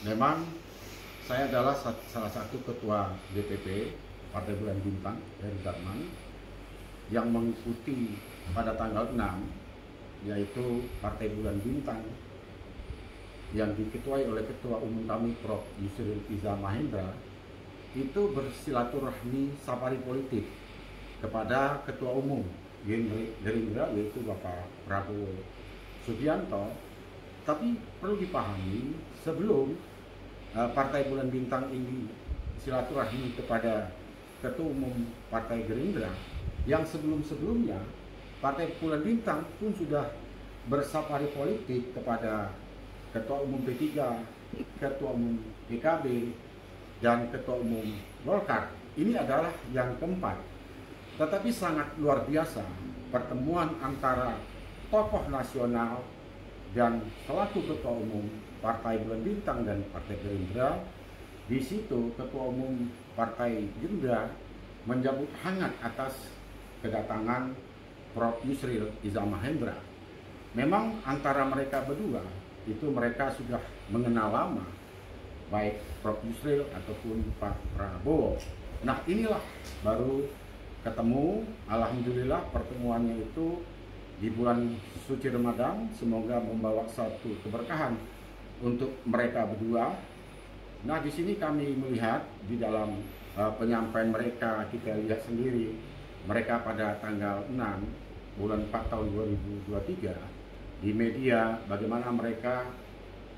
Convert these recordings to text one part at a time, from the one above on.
Memang saya adalah salah satu ketua DPP Partai Bulan Bintang dari Darman yang mengikuti pada tanggal 6, yaitu Partai Bulan Bintang yang diketuai oleh Ketua Umum kami Prof. Yusril Iza Mahendra itu bersilaturahmi safari politik kepada Ketua Umum Gerindra yaitu Bapak Prabowo Subianto. Tapi perlu dipahami, sebelum Partai Bulan Bintang ini silaturahmi kepada Ketua Umum Partai Gerindra, yang sebelum-sebelumnya Partai Bulan Bintang pun sudah bersafari politik kepada Ketua Umum P3, Ketua Umum PKB, dan Ketua Umum Golkar. Ini adalah yang keempat. Tetapi sangat luar biasa pertemuan antara tokoh nasional dan selaku Ketua Umum Partai Bulan Bintang dan Partai Gerindra. Di situ Ketua Umum Partai Gerindra menyambut hangat atas kedatangan Prof. Yusril Iza Mahendra. Memang antara mereka berdua itu mereka sudah mengenal lama, baik Prof. Yusril ataupun Pak Prabowo. Nah, inilah baru ketemu. Alhamdulillah pertemuannya itu di bulan suci Ramadan, semoga membawa satu keberkahan untuk mereka berdua. Nah, di sini kami melihat di dalam penyampaian mereka, kita lihat sendiri mereka pada tanggal 6 bulan 4 tahun 2023 di media, bagaimana mereka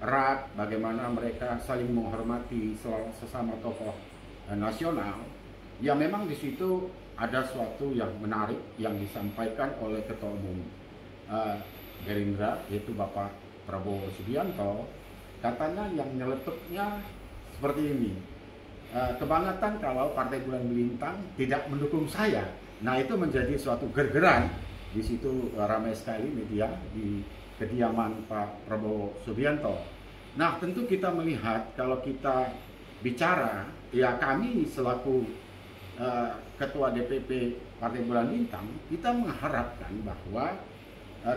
erat, bagaimana mereka saling menghormati sesama tokoh nasional. Ya, memang di situ ada suatu yang menarik yang disampaikan oleh Ketua Umum Gerindra yaitu Bapak Prabowo Subianto. Katanya yang nyeletuknya seperti ini, kebangetan kalau Partai Bulan Bintang tidak mendukung saya. Nah, itu menjadi suatu gergeran. Di situ ramai sekali media di kediaman Pak Prabowo Subianto. Nah, tentu kita melihat kalau kita bicara, ya kami selaku Ketua DPP Partai Bulan Bintang, kita mengharapkan bahwa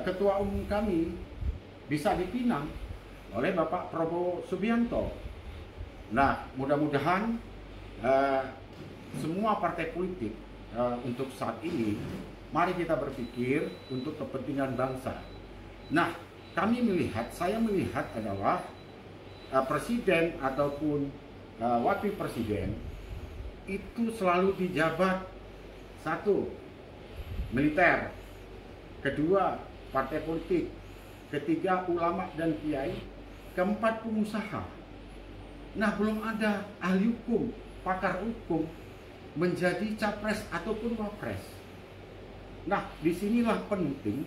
Ketua Umum kami bisa dipinang oleh Bapak Prabowo Subianto. Nah, mudah-mudahan semua partai politik untuk saat ini, mari kita berpikir untuk kepentingan bangsa. Nah, saya melihat adalah presiden ataupun wakil presiden itu selalu dijabat: satu, militer; kedua, partai politik; ketiga, ulama dan kiai; keempat, pengusaha. Nah, belum ada ahli hukum, pakar hukum menjadi capres ataupun wapres. Nah, disinilah penting,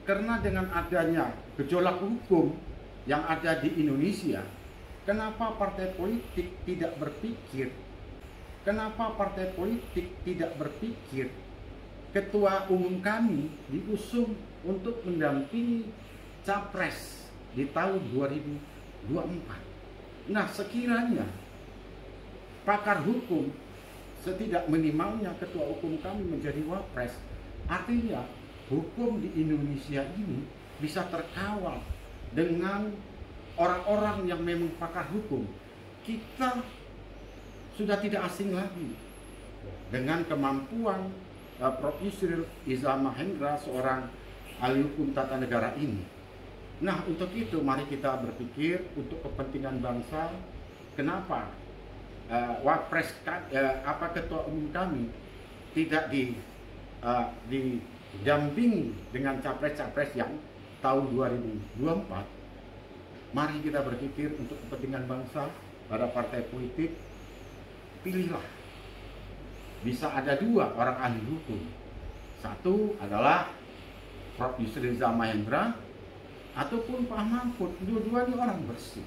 karena dengan adanya gejolak hukum yang ada di Indonesia, kenapa partai politik tidak berpikir? Kenapa partai politik tidak berpikir Ketua Umum kami diusung untuk mendampingi capres di tahun 2024? Nah, sekiranya pakar hukum setidak minimalnya Ketua Umum kami menjadi wapres, artinya hukum di Indonesia ini bisa terkawal dengan orang-orang yang memang pakar hukum. Kita sudah tidak asing lagi dengan kemampuan Prof. Yusril Iza Mahendra, seorang ahli hukum tata negara ini. Nah, untuk itu mari kita berpikir untuk kepentingan bangsa. Kenapa wapres Ketua Umum kami tidak didampingi dengan capres-capres yang tahun 2024? Mari kita berpikir untuk kepentingan bangsa. Pada partai politik, pilihlah. Bisa ada dua orang ahli hukum. Satu adalah Prof. Yusril Iza Mahendra ataupun Pak Mahfud. Dua-duanya orang bersih,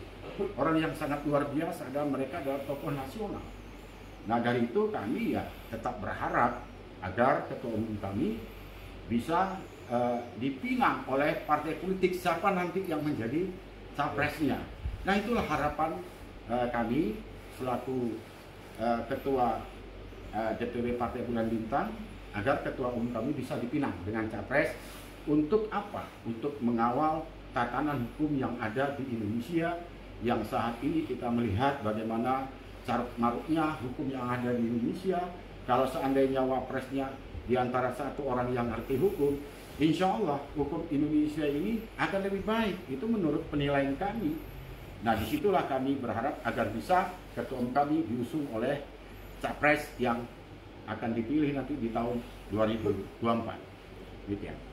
orang yang sangat luar biasa, dan mereka adalah tokoh nasional. Nah, dari itu kami ya tetap berharap agar Ketua Umum kami bisa dipinang oleh partai politik, siapa nanti yang menjadi capresnya. Nah, itulah harapan kami selaku Ketua DPP Partai Bulan Bintang, agar Ketua Umum kami bisa dipinang dengan capres. Untuk apa? Untuk mengawal tatanan hukum yang ada di Indonesia, yang saat ini kita melihat bagaimana carut marutnya hukum yang ada di Indonesia. Kalau seandainya wapresnya diantara satu orang yang ngerti hukum, insya Allah hukum Indonesia ini akan lebih baik. Itu menurut penilaian kami. Nah, disitulah kami berharap agar bisa ketua umum kami diusung oleh capres yang akan dipilih nanti di tahun 2024. Gitu ya.